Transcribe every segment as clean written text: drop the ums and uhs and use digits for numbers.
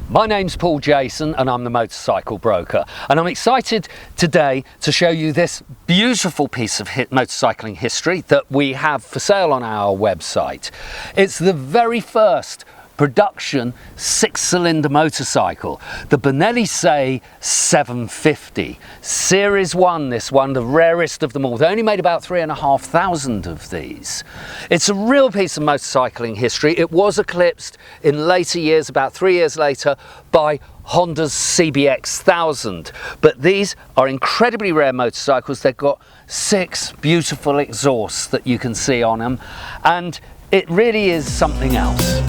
My name's Paul Jason and I'm the motorcycle broker, and I'm excited today to show you this beautiful piece of motorcycling history that we have for sale on our website. It's the very first production 6-cylinder motorcycle, the Benelli Sei 750. Series 1, this one, the rarest of them all. They only made about 3,500 of these. It's a real piece of motorcycling history. It was eclipsed in later years, about 3 years later, by Honda's CBX 1000. But these are incredibly rare motorcycles. They've got 6 beautiful exhausts that you can see on them, and it really is something else.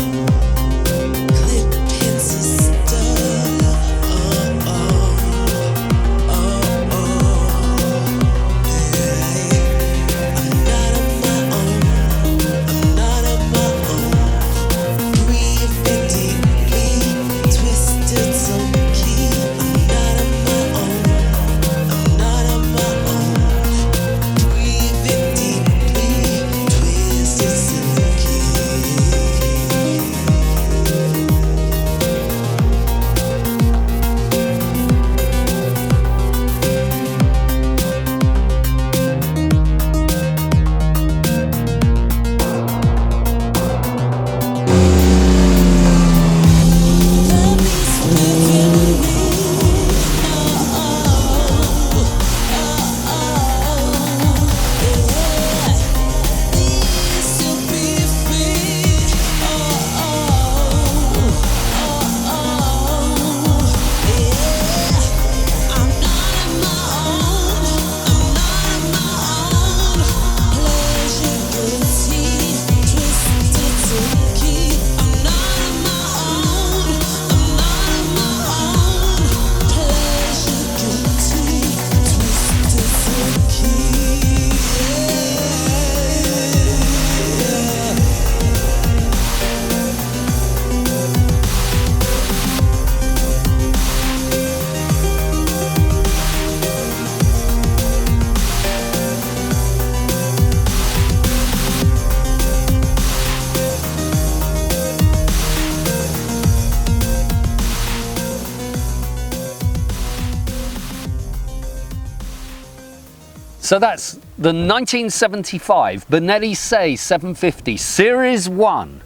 So that's the 1975 Benelli Sei 750 Series 1.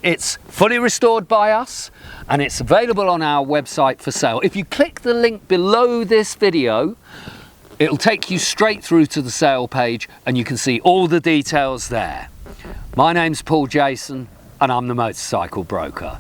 It's fully restored by us and it's available on our website for sale. If you click the link below this video, it'll take you straight through to the sale page and you can see all the details there. My name's Paul Jason and I'm the motorcycle broker.